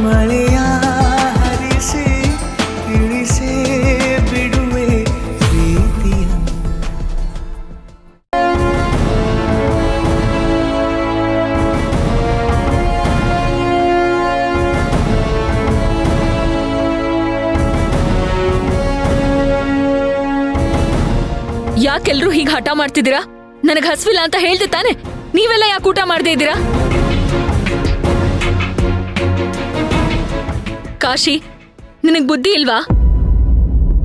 ಮಳೆಯ ಹರಿಸಿ ತಿಳಿಸೇ ಬಿಡುವೆ ಪ್ರೀತಿಯ. ಯಾಕೆಲ್ರೂ ಹೀಗೆ ಹಠ ಮಾಡ್ತಿದ್ದೀರಾ? ನನಗೆ ಹಸ್ವಿಲ್ಲ ಅಂತ ಹೇಳ್ದೆ ತಾನೆ? ನೀವೆಲ್ಲ ಯಾಕೆ ಊಟ ಮಾಡದೇ ಇದ್ದೀರಾ? ಕಾಶಿ, ನಿನಗ್ ಬುದ್ಧಿ ಇಲ್ವಾ?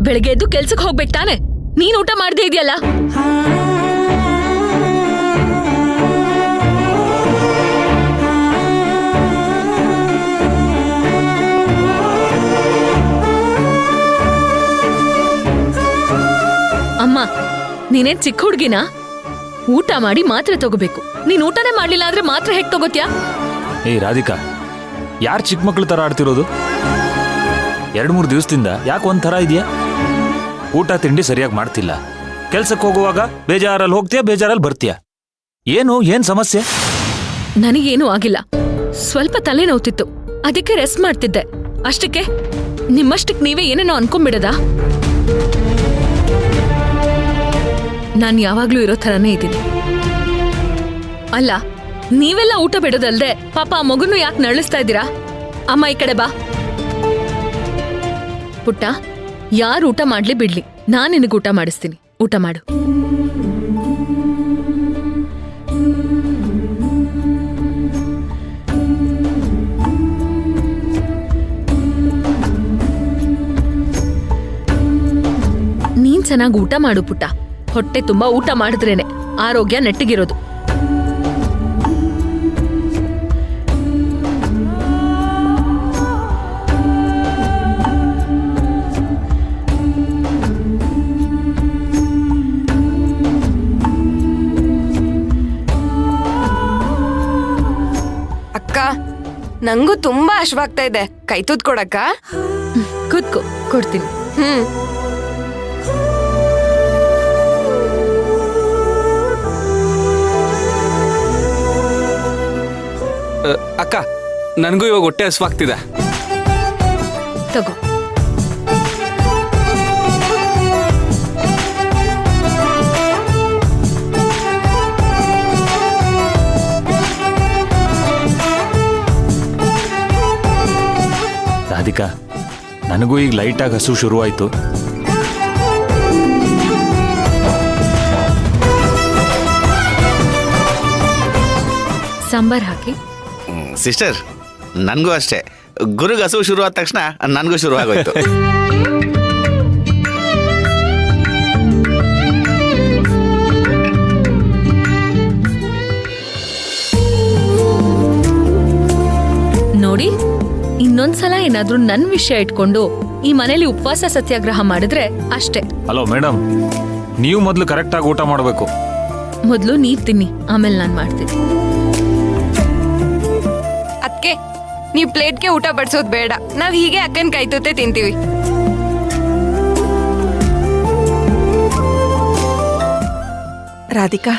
ಬೆಳಗ್ಗೆ ಎದ್ದು ಕೆಲ್ಸಕ್ಕೆ ಹೋಗ್ಬೇಕು ತಾನೆ? ನೀನ್ ಊಟ ಮಾಡದೇ ಇದೆಯಲ್ಲ? ಅಮ್ಮ, ನೀನೇನ್ ಚಿಕ್ಕ ಹುಡ್ಗಿನಾ? ಊಟ ಮಾಡಿ ಮಾತ್ರೆ ತಗೋಬೇಕು. ನೀನ್ ಊಟನೇ ಮಾಡ್ಲಿಲ್ಲ ಅಂದ್ರೆ ಮಾತ್ರೆ ಹೇಗ್ ತಗೋತ್ಯಾ? ಏಯ್ ರಾಧಿಕಾ, ಯಾರು ಚಿಕ್ಕ ಮಕ್ಳು ತರ ಆಡ್ತಿರೋದು? 2-3 ದಿವಸದಿಂದ ಯಾಕೆ ಒಂಥರ ಇದೆಯಾ? ಊಟ ತಿಂಡಿ ಸರಿಯಾಗಿ ಮಾಡ್ತಿಲ್ಲ. ಕೆಲ್ಸಕ್ಕೆ ಹೋಗುವಾಗ ಬೇಜಾರಲ್ಲಿ ಹೋಗ್ತೀಯಾ, ಬೇಜಾರಲ್ಲಿ ಬರ್ತೀಯಾ? ಏನ್ ಸಮಸ್ಯೆ? ನನಗೇನು ಆಗಿಲ್ಲ. ಸ್ವಲ್ಪ ತಲೆ ನೋವ್ತಿತ್ತು, ಅದಕ್ಕೆ ರೆಸ್ಟ್ ಮಾಡ್ತಿದ್ದೆ ಅಷ್ಟಕ್ಕೆ. ನಿಮ್ಮಷ್ಟಕ್ಕೆ ನೀವೇ ಏನೇನೋ ಅನ್ಕೊಂಡ್ಬಿಡದಾ? ನಾನು ಯಾವಾಗ್ಲೂ ಇರೋ ಥರನೇ ಇದ್ದೀನಿ. ಅಲ್ಲ, ನೀವೆಲ್ಲ ಊಟ ಬಿಡೋದಲ್ದೆ ಪಾಪ ಆ ಮಗುನು ಯಾಕೆ ನರಳಿಸ್ತಾ ಇದ್ದೀರಾ? ಅಮ್ಮ ಈ ಕಡೆ ಬಾ. ಪುಟ್ಟ, ಯಾರು ಊಟ ಮಾಡ್ಲಿ ಬಿಡ್ಲಿ, ನಾನು ನಿನಗೆ ಊಟ ಮಾಡಿಸ್ತೀನಿ. ಊಟ ಮಾಡು. ನೀನ್ ಚೆನ್ನಾಗಿ ಊಟ ಮಾಡು ಪುಟ್ಟ. ಹೊಟ್ಟೆ ತುಂಬಾ ಊಟ ಮಾಡಿದ್ರೇನೆ ಆರೋಗ್ಯ ನೆಟ್ಟಗಿರೋದು. ಅಕ್ಕ, ನಂಗೂ ತುಂಬಾ ಹಶ್ವಾಗ್ತಾ ಇದೆ. ಕೈ ತೂತ್ ಕೊಡಕ್ಕ? ಕೂತ್ಕೋ, ಕೊಡ್ತೀನಿ. ಅಕ್ಕ, ನನಗೂ ಇವಾಗ ಹೊಟ್ಟೆ ಹಸ್ವಾಗ್ತಿದೆ. ತಗೋ. ರಾಧಿಕಾ, ನನಗೂ ಈಗ ಲೈಟಾಗಿ ಹಸು ಶುರುವಾಯ್ತು. ಸಾಂಬಾರ್ ಹಾಕಿ. ಸಿಸ್ಟರ್, ನನಗೂ ಅಷ್ಟೇ. ಗುರುಗೆ ಹಸು ಶುರು ಆದ ತಕ್ಷಣ ನನಗೂ ಶುರು ಆಗೋಯ್ತು. ನೋಡಿ, ಇನ್ನೊಂದ್ಸಲ ಏನಾದ್ರೂ ನನ್ ವಿಷಯ ಇಟ್ಕೊಂಡು ಈ ಮನೇಲಿ ಉಪವಾಸ ಸತ್ಯಾಗ್ರಹ ಮಾಡಿದ್ರೆ ಅಷ್ಟೇ. ಹಲೋ ಮೇಡಮ್, ನೀವು ಮೊದಲು ಕರೆಕ್ಟಾಗಿ ಊಟ ಮಾಡಬೇಕು. ಮೊದಲು ನೀವ್ ತಿನ್ನಿ, ಆಮೇಲೆ ನಾನು ಮಾಡ್ತೀನಿ. ಅದ್ಕೆ ನೀವ್ ಪ್ಲೇಟ್ಗೆ ಊಟ ಬಡ್ಸೋದ್ ಬೇಡ. ನಾವ್ ಹೀಗೆ ಅಕ್ಕನ್ ಕೈ ತೂತೆ ತಿಂತೀವಿ. ರಾಧಿಕಾ,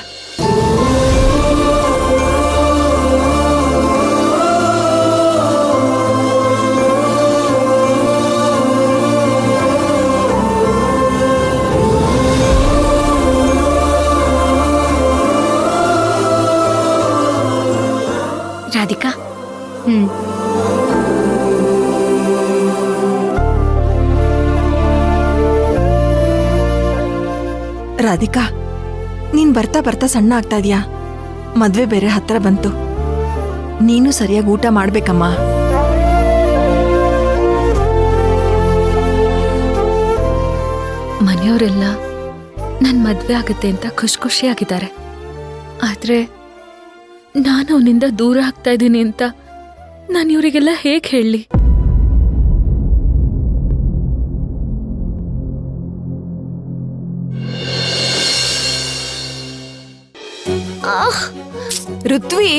ರಾಧಿಕಾ, ರಾಧಿಕಾ, ನೀನ್ ಬರ್ತಾ ಬರ್ತಾ ಸಣ್ಣ ಆಗ್ತಾ ಇದೀಯಾ. ಮದ್ವೆ ಬೇರೆ ಹತ್ರ ಬಂತು. ನೀನು ಸರಿಯಾಗಿ ಊಟ ಮಾಡ್ಬೇಕಮ್ಮ. ಮನೆಯವರೆಲ್ಲ ನನ್ ಮದ್ವೆ ಆಗತ್ತೆ ಅಂತ ಖುಷಿಯಾಗಿದ್ದಾರೆ. ಆದ್ರೆ ನಾನು ಅವನಿಂದ ದೂರ ಆಗ್ತಾ ಇದ್ದೀನಿ ಅಂತ ನಾನು ಇವರಿಗೆಲ್ಲ ಹೇಗೆ ಹೇಳಲಿ? ಋತ್ವಿ,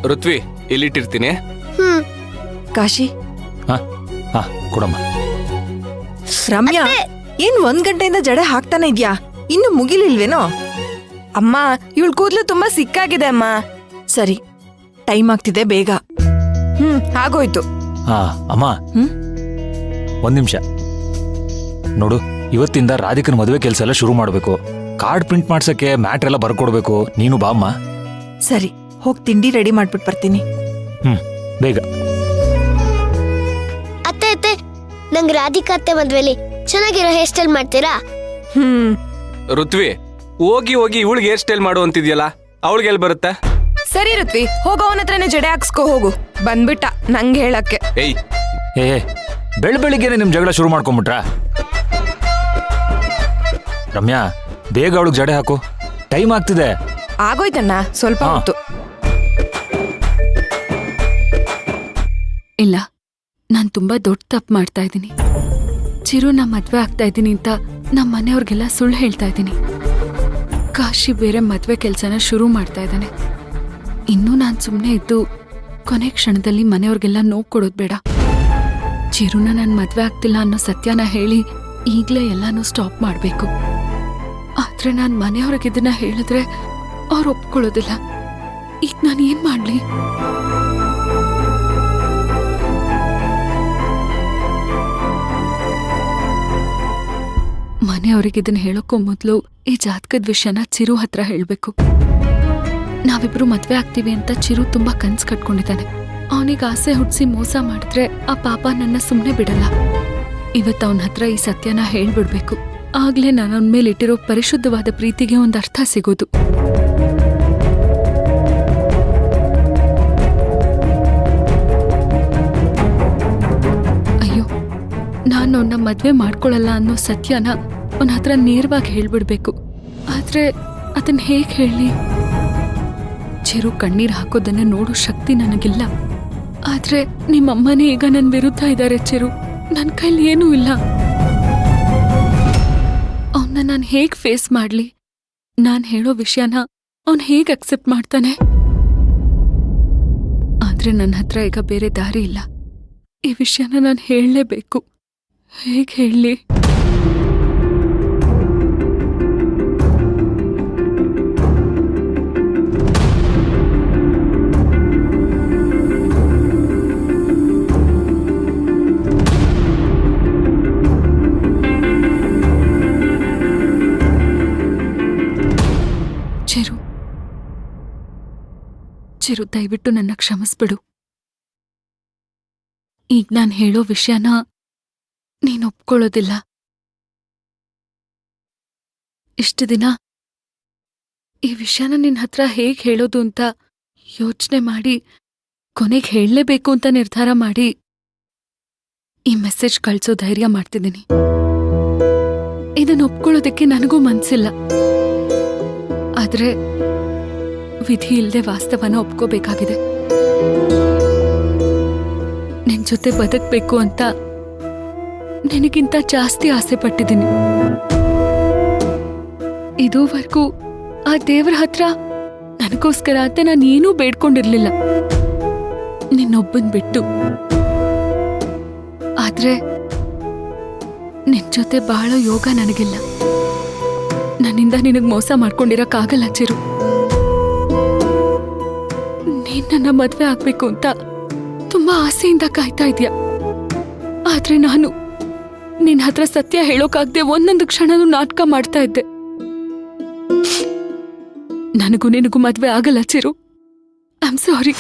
ಋತ್ವಿ, ಇಲ್ಲಿಟ್ಟಿರ್ತೀನಿ. ಕಾಶಿ, ಕೊಡಮ್ಮ. ರಮ್ಯಾ, ಏನ್ 1 ಗಂಟೆಯಿಂದ ಜಡೆ ಹಾಕ್ತಾನೆ ಇದ್ಯಾ? ಇನ್ನು ಮುಗಿಲಿಲ್ವೇನೋ? ಅಮ್ಮ, ಇವಳ ಕೂದಲು ತುಂಬಾ ಸಿಕ್ಕಾಗಿದೆ ಅಮ್ಮ. ಸರಿ, ಟೈಮ್ ಆಗ್ತಿದೆ, ಬೇಗ. ಆಗೋಯ್ತು. ಹಾ ಅಮ್ಮ, ಹ್ಮ್? ಒಂದ್ ನಿಮಿಷ ನೋಡು, ಇವತ್ತಿಂದ ರಾಧಿಕನ ಮದುವೆ ಕೆಲಸ ಎಲ್ಲ ಶುರು ಮಾಡ್ಬೇಕು. ಕಾರ್ಡ್ ಪ್ರಿಂಟ್ ಮಾಡ್ಸಕ್ಕೆ ಮ್ಯಾಟ್ರ್ ಎಲ್ಲ ಬರ್ಕೊಡ್ಬೇಕು. ನೀನು ಬಾ ಅಮ್ಮ. ಸರಿ, ಹೋಗಿ ತಿಂಡಿ ರೆಡಿ ಮಾಡ್ಬಿಟ್ಟು ಬರ್ತೀನಿ. ಬೇಗ. ಅತ್ತೆ ಅತ್ತೆ, ನಂಗೆ ರಾಧಿಕಾ ಅತ್ತೆ ಮದ್ವೆಲಿ ಚೆನ್ನಾಗಿರೋ ಹೇರ್ ಸ್ಟೈಲ್ ಮಾಡ್ತೀರಾ? ಋತ್ವಿ, ಹೋಗಿ ಹೋಗಿ ಇವಳಿಗೆ ಹೇರ್ ಸ್ಟೈಲ್ ಮಾಡು ಅಂತಿದ್ಯಲ್ಲ, ಅವಳಿಗೆ ಎಲ್ಲಿ ಬರುತ್ತೆ? ಸರಿ ಋತ್ವಿ, ಹೋಗ ಅವನ ಹತ್ರನೇ ಜಡೆ ಹಾಕ್ಸ್ಕೊ ಹೋಗು. ಬಂದ್ಬಿಟ್ಟ ನಂಗೆ ಹೇಳಕ್ಕೆ. ಏಯ್, ಏ ಬೆಳಿಗ್ಗೆನೆ ನಿಮ್ ಜಗಳ ಶುರು ಮಾಡ್ಕೊಂಬಿಟ್ರಾ? ರಮ್ಯಾ, ಬೇಗ ಅವಳಿಗೆ ಜಡೆ ಹಾಕು, ಟೈಮ್ ಆಗ್ತಿದೆ. ಆಗೋಯ್ತಣ್ಣ, ಸ್ವಲ್ಪ ಹಾ. ಹೊತ್ತು. ಇಲ್ಲ, ನಾನು ತುಂಬಾ ದೊಡ್ಡ ತಪ್ಪು ಮಾಡ್ತಾ ಇದ್ದೀನಿ. ಚಿರು ನಾ ಮದ್ವೆ ಆಗ್ತಾ ಇದ್ದೀನಿ ಅಂತ ನಮ್ಮ ಮನೆಯವ್ರಿಗೆಲ್ಲ ಸುಳ್ಳು ಹೇಳ್ತಾ ಇದ್ದೀನಿ. ಕಾಶಿ ಬೇರೆ ಮದ್ವೆ ಕೆಲಸನ ಶುರು ಮಾಡ್ತಾ ಇದ್ದಾನೆ. ಇನ್ನೂ ನಾನು ಸುಮ್ಮನೆ ಇದ್ದು ಕೊನೆ ಕ್ಷಣದಲ್ಲಿ ಮನೆಯವ್ರಿಗೆಲ್ಲ ನೋವು ಕೊಡೋದು ಬೇಡ. ಚಿರುನ ನಾನು ಮದ್ವೆ ಆಗ್ತಿಲ್ಲ ಅನ್ನೋ ಸತ್ಯನ ಹೇಳಿ ಈಗಲೇ ಎಲ್ಲಾನು ಸ್ಟಾಪ್ ಮಾಡಬೇಕು. ಆದ್ರೆ ನಾನು ಮನೆಯವ್ರಿಗೆ ಇದನ್ನ ಹೇಳಿದ್ರೆ ಅವ್ರು ಒಪ್ಕೊಳ್ಳೋದಿಲ್ಲ. ಈಗ ನಾನು ಏನ್ ಮಾಡ್ಲಿ? ಮನೆಯವ್ರಿಗೆ ಇದನ್ನ ಹೇಳೋಕ್ಕೂ ಮೊದಲು ಈ ಜಾತಕದ ವಿಷಯನ ಚಿರು ಹತ್ರ ಹೇಳ್ಬೇಕು. ನಾವಿಬ್ರು ಮದ್ವೆ ಆಗ್ತೀವಿ ಅಂತ ಚಿರು ತುಂಬಾ ಕನ್ಸ್ ಕಟ್ಕೊಂಡಿದ್ದಾನೆ. ಅವನಿಗೆ ಆಸೆ ಹುಡ್ಸಿ ಮೋಸ ಮಾಡಿದ್ರೆ ಆ ಪಾಪ ನನ್ನ ಸುಮ್ನೆ ಬಿಡಲ್ಲ. ಇವತ್ತು ಅವನ ಹತ್ರ ಈ ಸತ್ಯನ ಹೇಳ್ಬಿಡ್ಬೇಕು. ಆಗ್ಲೇ ನಾನು ಅವನ ಮೇಲೆ ಇಟ್ಟಿರೋ ಪರಿಶುದ್ಧವಾದ ಪ್ರೀತಿಗೆ ಒಂದು ಅರ್ಥ ಸಿಗೋದು. ಅಯ್ಯೋ, ನಾನು ಅವನ್ನ ಮದ್ವೆ ಮಾಡ್ಕೊಳಲ್ಲ ಅನ್ನೋ ಸತ್ಯನ ಅವನ ಹತ್ರ ನೇರವಾಗಿ ಹೇಳ್ಬಿಡ್ಬೇಕು. ಆದ್ರೆ ಅದನ್ನ ಹೇಗ್ ಹೇಳಿ? ಚಿರು ಕಣ್ಣೀರ್ ಹಾಕೋದನ್ನ ನೋಡೋ ಶಕ್ತಿ ನನಗಿಲ್ಲ. ಆದ್ರೆ ನಿಮ್ಮಮ್ಮನೇ ಈಗ ನನ್ನ ವಿರುದ್ಧ ಇದ್ದಾರೆ ಚಿರು. ನನ್ನ ಕೈಲಿ ಏನೂ ಇಲ್ಲ. ಅವನ್ನ ನಾನು ಹೇಗ್ ಫೇಸ್ ಮಾಡ್ಲಿ? ನಾನ್ ಹೇಳೋ ವಿಷಯನ ಅವನ್ ಹೇಗ್ ಅಕ್ಸೆಪ್ಟ್ ಮಾಡ್ತಾನೆ? ಆದ್ರೆ ನನ್ನ ಹತ್ರ ಈಗ ಬೇರೆ ದಾರಿ ಇಲ್ಲ. ಈ ವಿಷಯನ ನಾನು ಹೇಳಲೇಬೇಕು. ಹೇಗ್ ಹೇಳಲಿ? ಚಿರು, ದಯವಿಟ್ಟು ನನ್ನ ಕ್ಷಮಿಸ್ಬಿಡು. ಈಗ ನಾನು ಹೇಳೋ ವಿಷಯನ ನೀನ್ ಒಪ್ಕೊಳ್ಳೋದಿಲ್ಲ. ಇಷ್ಟು ದಿನ ಈ ವಿಷಯನ ನಿನ್ನ ಹತ್ರ ಹೇಗ್ ಹೇಳೋದು ಅಂತ ಯೋಚನೆ ಮಾಡಿ ಕೊನೆಗೆ ಹೇಳಲೇಬೇಕು ಅಂತ ನಿರ್ಧಾರ ಮಾಡಿ ಈ ಮೆಸೇಜ್ ಕಳ್ಸೋ ಧೈರ್ಯ ಮಾಡ್ತಿದ್ದೀನಿ. ಇದನ್ನ ಒಪ್ಕೊಳ್ಳೋದಕ್ಕೆ ನನಗೂ ಮನ್ಸಿಲ್ಲ. ಆದ್ರೆ ವಿಧಿ ಇಲ್ಲದೆ ವಾಸ್ತವನ ಒಪ್ಕೋಬೇಕಾಗಿದೆ. ನಿನ್ ಜೊತೆ ಬದುಕ್ಬೇಕು ಅಂತ ನಿನಗಿಂತ ಜಾಸ್ತಿ ಆಸೆ ಪಟ್ಟಿದ್ದೀನಿ. ಇದುವರೆಗೂ ಆ ದೇವರ ಹತ್ರ ನನಗೋಸ್ಕರ ಅಂತ ನಾನು ಏನೂ ಬೇಡ್ಕೊಂಡಿರ್ಲಿಲ್ಲ, ನಿನ್ನೊಬ್ಬನ್ ಬಿಟ್ಟು. ಆದ್ರೆ ನಿನ್ ಜೊತೆ ಬಾಳೋ ಯೋಗ ನನಗಿಲ್ಲ. ನನ್ನಿಂದ ನಿನಗ್ ಮೋಸ ಮಾಡ್ಕೊಂಡಿರಕ್ಕಾಗಲ್ಲ ಚಿರು. ನೀನ್ ನನ್ನ ಮದ್ವೆ ಆಗ್ಬೇಕು ಅಂತ ತುಂಬಾ ಆಸೆಯಿಂದ ಕಾಯ್ತಾ ಇದ್ಯಾ. ಆದ್ರೆ ನಾನು ನಿನ್ನ ಹತ್ರ ಸತ್ಯ ಹೇಳೋಕಾಗ್ದೆ ಒಂದೊಂದು ಕ್ಷಣನೂ ನಾಟಕ ಮಾಡ್ತಾ ಇದ್ದೆ. ನನಗೂ ನಿನಗೂ ಮದ್ವೆ ಆಗಲ್ಲ ಚಿರು. I am sorry.